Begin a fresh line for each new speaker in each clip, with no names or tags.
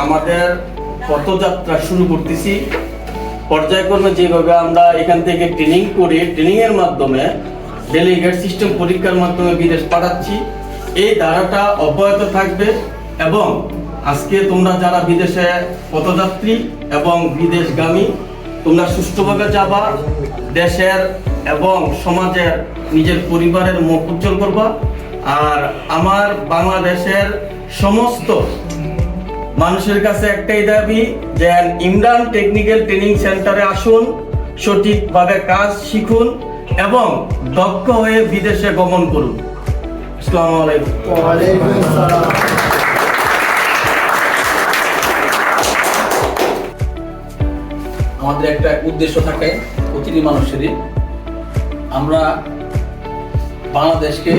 আমাদের পথযাত্রা শুরু করতেছি। পর্যায়ক্রমে যেভাবে আমরা এখান থেকে ট্রেনিং করি, ট্রেনিংয়ের মাধ্যমে ডেলিগেট সিস্টেম পরীক্ষার মাধ্যমে বিদেশ পাঠাচ্ছি, এই ধারাটা অব্যাহত থাকবে। এবং আজকে তোমরা যারা বিদেশে পথযাত্রী এবং বিদেশগামী, তোমরা সুষ্ঠুভাবে যাবা, দেশের এবং সমাজের নিজের পরিবারের মুখ উজ্জ্বল করবা। আর আমার বাংলাদেশের সমস্ত মানুষের কাছে একটাই দাবি যে ইমরান টেকনিক্যাল ট্রেনিং সেন্টারে আসুন, সঠিকভাবে কাজ শিখুন এবং দক্ষ হয়ে বিদেশে গমন করুন। আসসালামু আলাইকুম।
ওয়ালাইকুম আসসালাম।
আমাদের একটা উদ্দেশ্য থাকে প্রতিটি মানুষেরই, আমরা বাংলাদেশকে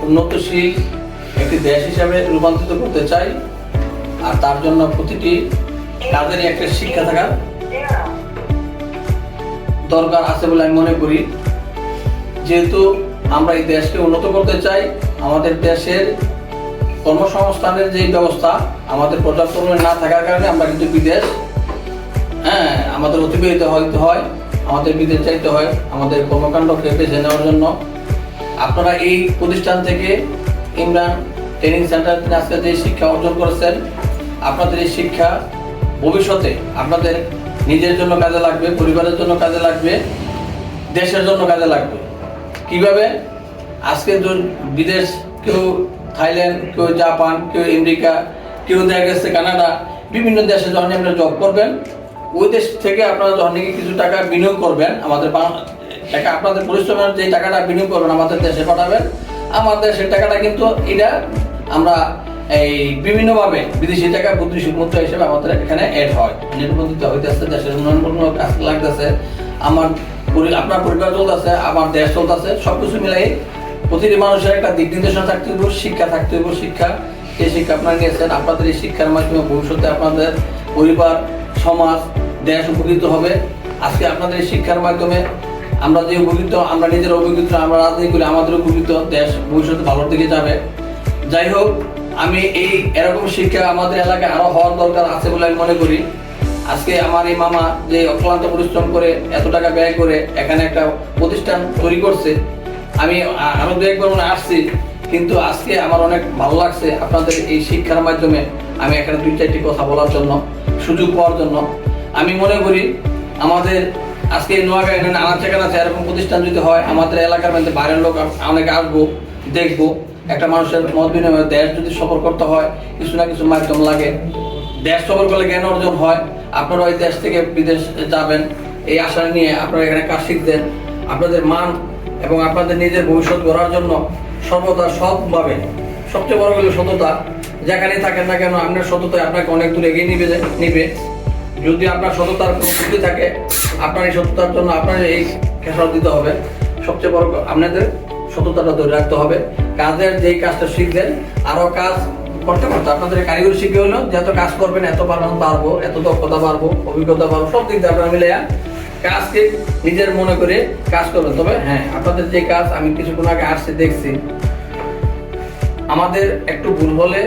উন্নতশীল একটি দেশ হিসাবে রূপান্তরিত করতে চাই। আর তার জন্য প্রতিটি কাজেরই একটা শিক্ষা থাকার দরকার আছে বলে আমি মনে করি। যেহেতু আমরা এই দেশকে উন্নত করতে চাই, আমাদের দেশের কর্মসংস্থানের যে ব্যবস্থা আমাদের পর্যাপ্ত পরিমাণে না থাকার কারণে আমরা কিন্তু বিদেশ আমাদের অতিবাহিত হইতে হয়, আমাদের বিদেশ যাইতে হয় আমাদের কর্মকাণ্ডকে বেছে নেওয়ার জন্য। আপনারা এই প্রতিষ্ঠান থেকে ইমরান ট্রেনিং সেন্টার থেকে আজকে যে শিক্ষা অর্জন করেছেন, আপনাদের এই শিক্ষা ভবিষ্যতে আপনাদের নিজের জন্য কাজে লাগবে, পরিবারের জন্য কাজে লাগবে, দেশের জন্য কাজে লাগবে। কিভাবে? আজকে বিদেশ, কেউ থাইল্যান্ড, কেউ জাপান, কেউ আমেরিকা, কেউ দেখা গেছে কানাডা, বিভিন্ন দেশে যখন আপনারা জব করবেন, ওই দেশ থেকে আপনারা যখন কিছু টাকা বিনিয়োগ করবেন, আমাদের টাকা আপনাদের পরিশ্রমের যে টাকাটা বিনিয়োগ করবেন আমাদের দেশে পাঠাবেন, আমাদের দেশের টাকাটা কিন্তু এটা আমরা এই বিভিন্নভাবে বিদেশি টাকা বৈদেশিক মুদ্রা হিসেবে আমাদের এখানে অ্যাড হয়, নির্বাচিত হইতেছে, দেশের উন্নয়নপূর্ণ কাজ লাগতেছে, আপনার পরিবার চলতেছে, আমার দেশ চলতেছে। সবকিছু মিলাই প্রতিটি মানুষের একটা দিক নির্দেশনা থাকতে হবে, শিক্ষা থাকতে হবে। শিক্ষা, এই শিক্ষা আপনারা নিয়েছেন, আপনাদের এই শিক্ষার মাধ্যমে ভবিষ্যতে আপনাদের পরিবার, সমাজ, দেশ উপকৃত হবে। আজকে আপনাদের এই শিক্ষার মাধ্যমে আমরা যে উপকৃত, আমরা নিজের উপকৃত, আমরা রাজনীতি করি, আমাদের উপকৃত, দেশ ভবিষ্যতে ভালোর দিকে যাবে। যাই হোক, আমি এরকম শিক্ষা আমাদের এলাকায় আরো হওয়ার দরকার আছে বলে আমি মনে করি। আজকে আমার এই মামা যে অক্লান্ত পরিশ্রম করে এত টাকা ব্যয় করে এখানে একটা প্রতিষ্ঠান তৈরি করছে, আমি আরো দু একবার আসছি, কিন্তু আজকে আমার অনেক ভালো লাগছে আপনাদের এই শিক্ষার মাধ্যমে আমি এখানে দুই চারটি কথা বলার জন্য, সুযোগ পাওয়ার জন্য। আমি মনে করি আমাদের আজকে নোয়াখালী আনাচে কানাচে এরকম প্রতিষ্ঠান যদি হয়, আমাদের এলাকার মধ্যে বাইরের লোক অনেকে আসবো, দেখবো। একটা মানুষের মত বিনিময়ে দেশ যদি সফর করতে হয়, কিছু না কিছু মাধ্যম লাগে। দেশ সফর করলে জ্ঞান অর্জন হয়। আপনারা ওই দেশ থেকে বিদেশ যাবেন এই আশা নিয়ে আপনারা এখানে কাজ শিখবেন। আপনাদের মান এবং আপনাদের নিজের ভবিষ্যৎ গড়ার জন্য সর্বদা সৎভাবে, সবচেয়ে বড় হলো সততা। যেখানেই থাকেন না কেন, আপনার সততায় আপনাকে অনেক দূর এগিয়ে নিবে। যদি আপনার সততার কোনো ত্রুটি থাকে, আপনার এই সততার জন্য আপনার এই খেসারত দিতে হবে। সবচেয়ে বড় আপনাদের সততাটা ধরে রাখতে হবে। কাজের যেই কাজটা শিখবেন, আরো কাজ করতে করতে আপনাদের কারিগরি শিখে হলো, যত কাজ করবেন এত পারবো, এত দক্ষতা বাড়বো, অভিজ্ঞতা বাড়বো, সব দিক দিয়ে আপনারা মিলে কাজকে নিজের মনে করে কাজ করবেন। তবে হ্যাঁ, আপনাদের যে কাজ আমি কিছুক্ষণ আগে আসছি দেখছি, আমাদের একটু ভুল হলে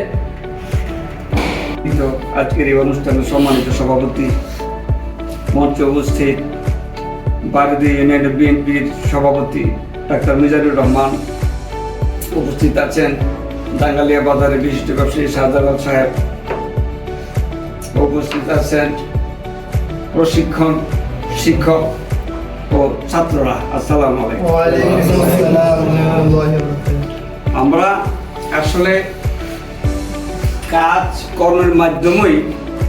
আজকের এই অনুষ্ঠানের সম্মানিত সভাপতি, মঞ্চে উপস্থিত বারুদি ইউনিয়ন বিএনপির সভাপতি ডাক্তার মিজানুর রহমান, উপস্থিত আছেন ডাঙ্গালিয়া বাজারের বিশিষ্ট ব্যবসায়ী শাহজালাল সাহেব, উপস্থিত আছেন প্রশিক্ষণ শিক্ষক ও ছাত্ররা। আসসালামু আলাইকুম। আমরা আসলে কাজ কর্মের মাধ্যমেই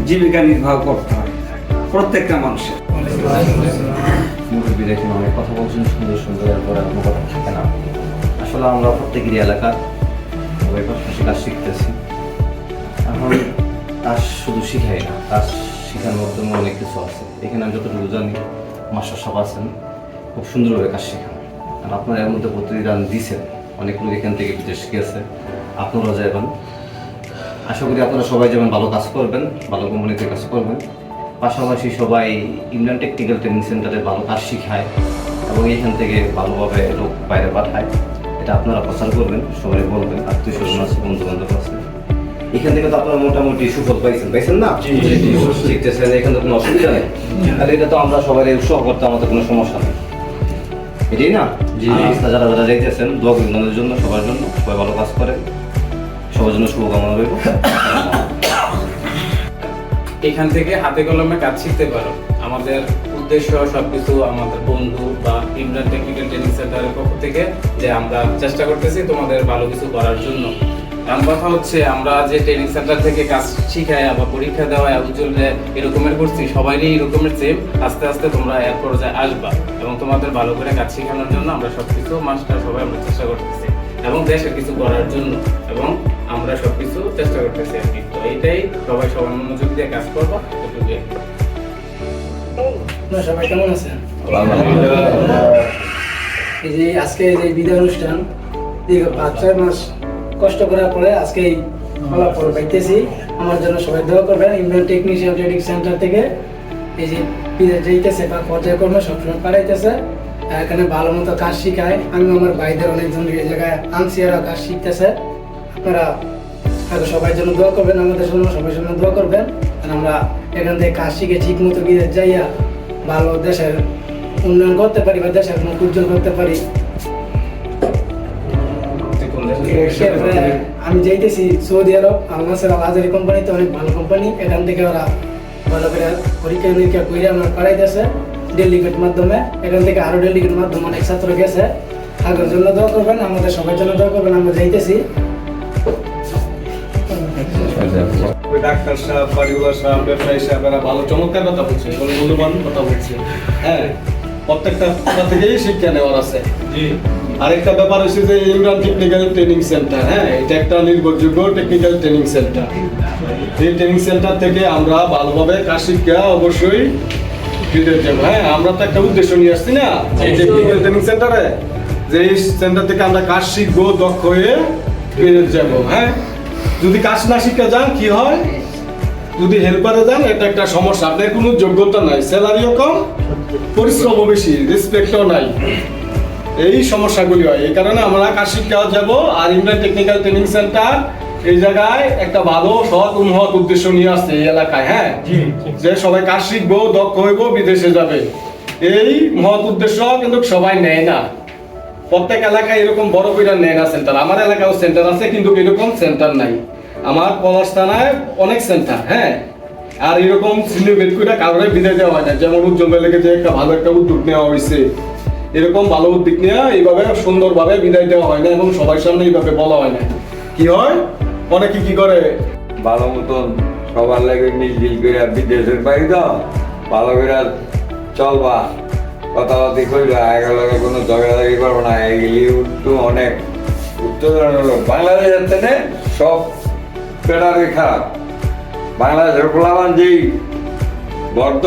জীবিকা নির্বাহ করতে হয় প্রত্যেকটা মানুষের।
মুরব্বী দেখেন অনেক কথা বলছেন, সুন্দর সুন্দর, এরপরে কোনো কথা থাকে না। আসলে আমরা প্রত্যেকেরই এলাকার সবাই পাশাপাশি কাজ শিখতেছি। এখন কাজ শুধু শিখাই না, কাজ শেখার মাধ্যমে অনেক কিছু আছে। এখানে আমি যতটুকু জানি মাস্টার সব আছেন, খুব সুন্দরভাবে কাজ শেখান। আর আপনারা এর মধ্যে প্রতিদান দিচ্ছেন, অনেকগুলো এখান থেকে বিদেশ শিখেছে, আপনারা যাবেন। আশা করি আপনারা সবাই যেমন ভালো কাজ করবেন, ভালো কোম্পানিতে কাজ করবেন, পাশাপাশি সবাই ইমরান টেকনিক্যাল ট্রেনিং সেন্টারে ভালো কাজ শিখায় এবং এখান থেকে ভালোভাবে লোক বাইরে পাঠায়। এটা আপনারা প্রচার করবেন, সবাই বলবেন, আত্মীয় স্বজন আছে, বন্ধু বান্ধব আছে, এখান থেকে তো আপনারা মোটামুটি সুফল পাইছেন না? শিখতেছেন, এখানে তো কোনো অসুবিধা নেই। তাহলে এটা তো আমরা সবাই উৎসাহ করতে আমাদের কোনো সমস্যা নেই, এটাই না? রাস্তা যারা যারা যাইতেছেন দোয়া করুন আমাদের জন্য, সবার জন্য, সবাই ভালো কাজ করেন, সবার জন্য শুভকামনা রইল।
এখান থেকে হাতে কলমে কাজ শিখতে পারো। আমাদের উদ্দেশ্য সবকিছু আমাদের বন্ধু বা ইমরান টেকনিক্যাল ট্রেনিং সেন্টারের পক্ষ থেকে যে আমরা চেষ্টা করতেছি তোমাদের ভালো কিছু করার জন্য। কারণ কথা হচ্ছে আমরা যে ট্রেনিং সেন্টার থেকে কাজ শিখাই বা পরীক্ষা দেওয়া উজ্জ্বল এরকমের করছি, সবাইরই এরকমের সেম। আস্তে আস্তে তোমরা এক পর্যায়ে আসবা এবং তোমাদের ভালো করে কাজ শেখানোর জন্য আমরা সবকিছু মাস্টার সবাই আমরা চেষ্টা করতেছি এবং দেশের কিছু করার জন্য, এবং আমরা সবকিছু চেষ্টা করতেছি আর কি। তো এইটাই, সবাই সবার মনোযোগ দিয়ে কাজ করবো।
সবাই কেমন আছেন? এই যে আজকে যে বিদায় অনুষ্ঠান, দীর্ঘ 5-6 মাস কষ্ট করার পরে আজকে এই ফলাফল পাইতেছি। আমার জন্য সবাই দোয়া করবেন। ইমরান টেকনিশিয়ান ট্রেনিং সেন্টার থেকে এই যে বিদায় যাইতেছে বা পর্যায়ক্রমে সবসময় পাঠাইতেছে, এখানে ভালো মতো কাজ শিখায়। আমি আমার ভাইদের অনেকজন এই জায়গায় আনছি, এরা কাজ শিখতেছে। আপনারা আগে সবাই জন্য দোয়া করবেন, আমাদের জন্য সবাই জন্য দোয়া করবেন। আর আমরা এখান থেকে কাজ শিখে ঠিক মতো বিদেশ যাইয়া ভালো দেশের উন্নয়ন করতে পারি বা দেশের মুখ উজ্জ্বল করতে পারি। আমি যাইতেছি সৌদি আরব, আল নাসের আল আজারি কোম্পানিতে, অনেক ভালো কোম্পানি। এখান থেকে ওরা ভালো করে পরীক্ষা নিরীক্ষা করে আমার পাঠাইতেছে ডেলিগেট মাধ্যমে। এখান থেকে আরো ডেলিগেট মাধ্যমে অনেক ছাত্র গেছে। আগের জন্য দোয়া করবেন, আমাদের সবার জন্য দোয়া করবেন। আমরা যাইতেছি।
ডাক্তার সাহেব, বাড়িওয়ালা সাহেব, ব্যবসায়ী সাহেব, এরা ভালো চমৎকার কথা বলছে, মূল্যবান কথা বলছে। হ্যাঁ, প্রত্যেকটা কথা থেকেই শিক্ষা নেওয়ার আছে। আরেকটা ব্যাপার হচ্ছে যে ইমরান টেকনিক্যাল ট্রেনিং সেন্টার, হ্যাঁ, এটা একটা নির্ভরযোগ্য টেকনিক্যাল ট্রেনিং সেন্টার। এই ট্রেনিং সেন্টার থেকে আমরা ভালোভাবে কাজ শিক্ষা অবশ্যই বিদেশ যাবো। হ্যাঁ, আমরা তো একটা উদ্দেশ্য নিয়ে আসছি না এই টেকনিক্যাল ট্রেনিং সেন্টারে, যে এই সেন্টার থেকে আমরা কাজ শিখবো, দক্ষ হয়ে বিদেশ যাবো। হ্যাঁ, যদি কাজ না শিখে যান কি হয়, যদি হেল্পারে যান এটা একটা সমস্যা। আপনার কোনো যোগ্যতা নাই, স্যালারিও কম, পরিশ্রমও বেশি, রেসপেক্টও নাই, এই সমস্যাগুলি হয়। এই কারণে আমরা কাজ শিক্ষা যাব। আর ইমরান টেকনিক্যাল ট্রেনিং সেন্টার এই জায়গায় একটা ভালো সৎ ও মহৎ উদ্দেশ্য নিয়ে আসছে এই এলাকায়। হ্যাঁ, যে সবাই কাজ শিখবো, দক্ষ হইব, বিদেশে যাবে, এই মহৎ উদ্দেশ্য কিন্তু সবাই নেয় না। প্রত্যেক এলাকায় এরকম বড় করে নেয় না সেন্টার। আমার এলাকাও সেন্টার আছে, কিন্তু এরকম সেন্টার নাই। আমার পলাশ থানায় অনেক সেন্টার। হ্যাঁ, আর এরকম সিন্ডিকেট করে কারণে বিদায় দেওয়া হয় না। যেমন উজ্জ্বল এলাকায় যে একটা ভালো একটা উদ্যোগ নেওয়া হয়েছে, এরকম ভালো উদ্যোগ নিয়ে এইভাবে সুন্দরভাবে বিদায় দেওয়া হয় না এবং সবার সামনে এইভাবে বলা হয় না। কি হয়, অনেকে কি করে,
ভালো মতন সবার লাগে মিলজিল করে বিদেশের বাইরে দাও, ভালো করে চলবা, কথাবার্তি করবা, এগুলো লাগে কোনো ঝগড়াঝাগি করবো না। এগুলি উত্তর অনেক উত্তর বাংলাদেশের থেকে সব পেটারে খারাপ। বাংলাদেশের পোলাবান যেই বর্ত,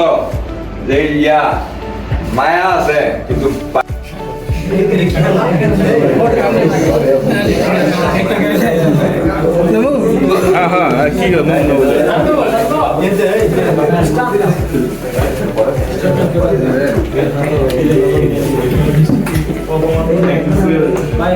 যেই মায়া আছে, কিন্তু
ভাই